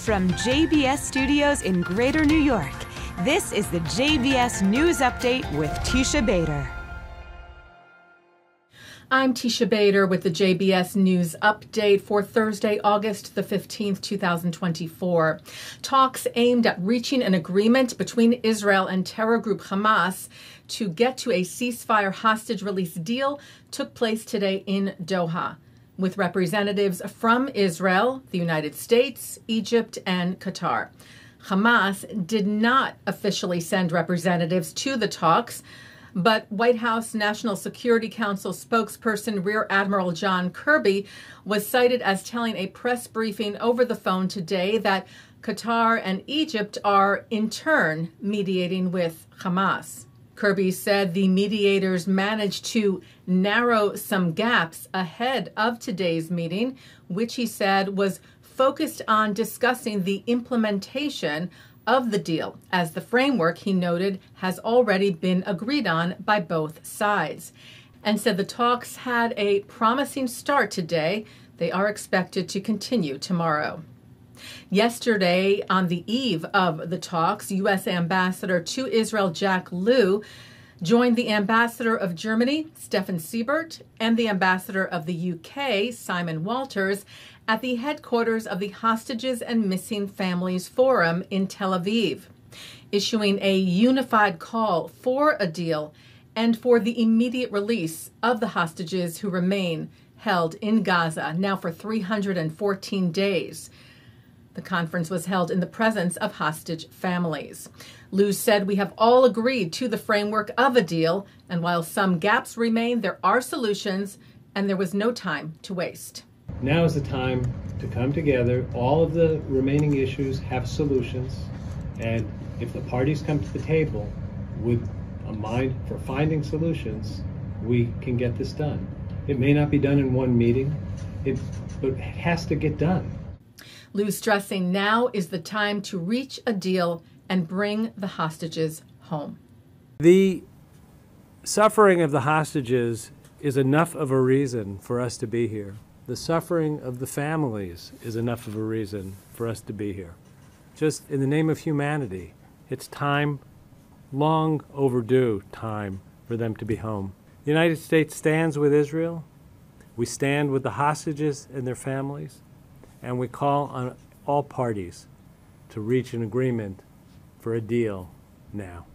From JBS Studios in Greater New York, this is the JBS News Update with Teisha Bader. I'm Teisha Bader with the JBS News Update for Thursday, August the 15th, 2024. Talks aimed at reaching an agreement between Israel and terror group Hamas to get to a ceasefire hostage release deal took place today in Doha, with representatives from Israel, the United States, Egypt, and Qatar. Hamas did not officially send representatives to the talks, but White House National Security Council spokesperson Rear Admiral John Kirby was cited as telling a press briefing over the phone today that Qatar and Egypt are in turn mediating with Hamas. Kirby said the mediators managed to narrow some gaps ahead of today's meeting, which he said was focused on discussing the implementation of the deal, as the framework, he noted, has already been agreed on by both sides, and said the talks had a promising start today. They are expected to continue tomorrow. Yesterday, on the eve of the talks, U.S. Ambassador to Israel Jack Lew joined the Ambassador of Germany, Stefan Siebert, and the Ambassador of the U.K., Simon Walters, at the headquarters of the Hostages and Missing Families Forum in Tel Aviv, issuing a unified call for a deal and for the immediate release of the hostages who remain held in Gaza, now for 314 days. The conference was held in the presence of hostage families. Lew said, "We have all agreed to the framework of a deal, and while some gaps remain, there are solutions, and there was no time to waste." Now is the time to come together. All of the remaining issues have solutions, and if the parties come to the table with a mind for finding solutions, we can get this done. It may not be done in one meeting, but it has to get done. Lew stressing now is the time to reach a deal and bring the hostages home. The suffering of the hostages is enough of a reason for us to be here. The suffering of the families is enough of a reason for us to be here. Just in the name of humanity, it's time, long overdue time, for them to be home. The United States stands with Israel. We stand with the hostages and their families. And we call on all parties to reach an agreement for a deal now.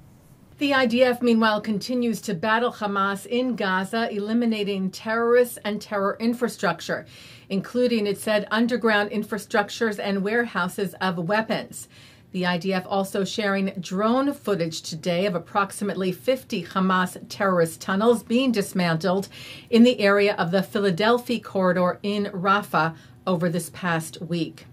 The IDF, meanwhile, continues to battle Hamas in Gaza, eliminating terrorists and terror infrastructure, including, it said, underground infrastructures and warehouses of weapons. The IDF also sharing drone footage today of approximately 50 Hamas terrorist tunnels being dismantled in the area of the Philadelphia corridor in Rafah over this past week.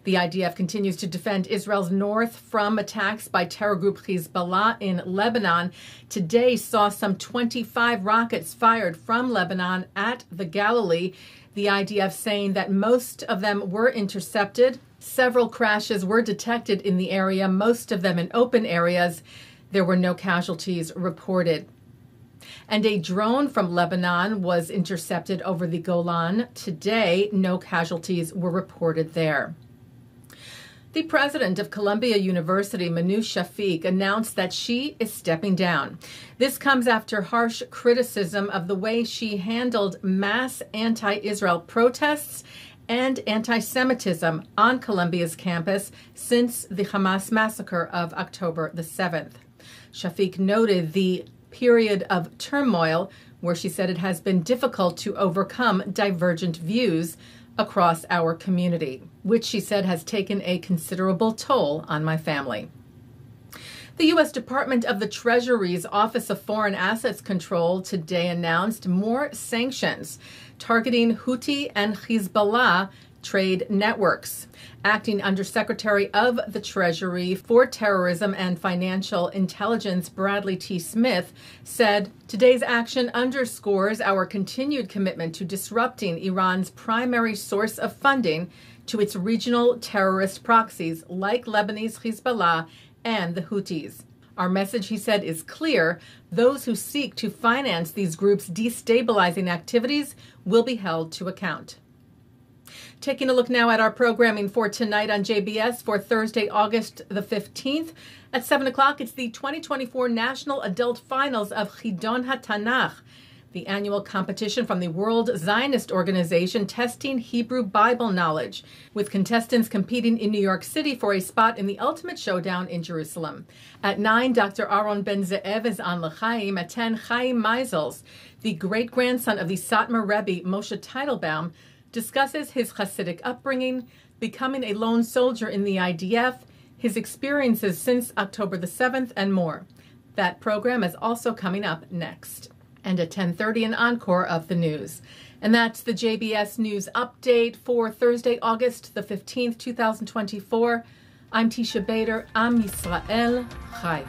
The IDF continues to defend Israel's north from attacks by terror group Hezbollah in Lebanon. Today saw some 25 rockets fired from Lebanon at the Galilee. The IDF saying that most of them were intercepted. Several crashes were detected in the area, most of them in open areas. There were no casualties reported. And a drone from Lebanon was intercepted over the Golan today. No casualties were reported there. The president of Columbia University, Manu Shafiq, announced that she is stepping down. This comes after harsh criticism of the way she handled mass anti-Israel protests and anti-Semitism on Columbia's campus since the Hamas massacre of October the 7th. Shafiq noted the period of turmoil where she said it has been difficult to overcome divergent views across our community, which she said has taken a considerable toll on my family. The U.S. Department of the Treasury's Office of Foreign Assets Control today announced more sanctions targeting Houthi and Hezbollah trade networks. Acting Undersecretary of the Treasury for Terrorism and Financial Intelligence, Bradley T. Smith, said, "Today's action underscores our continued commitment to disrupting Iran's primary source of funding to its regional terrorist proxies like Lebanese Hezbollah and the Houthis. Our message," he said, "is clear. Those who seek to finance these groups' destabilizing activities will be held to account." Taking a look now at our programming for tonight on JBS for Thursday, August the 15th. At 7 o'clock, it's the 2024 National Adult Finals of Chidon HaTanach, the annual competition from the World Zionist Organization testing Hebrew Bible knowledge, with contestants competing in New York City for a spot in the ultimate showdown in Jerusalem. At 9, Dr. Aaron ben Ze'ev is on l'chaim. At 10, Chaim Meisels, the great-grandson of the Satmar Rebbe Moshe Teitelbaum, discusses his Hasidic upbringing, becoming a lone soldier in the IDF, his experiences since October the 7th, and more. That program is also coming up next. And at 10:30, an encore of the news. And that's the JBS News Update for Thursday, August the 15th, 2024. I'm Teisha Bader. Am Yisrael Chai.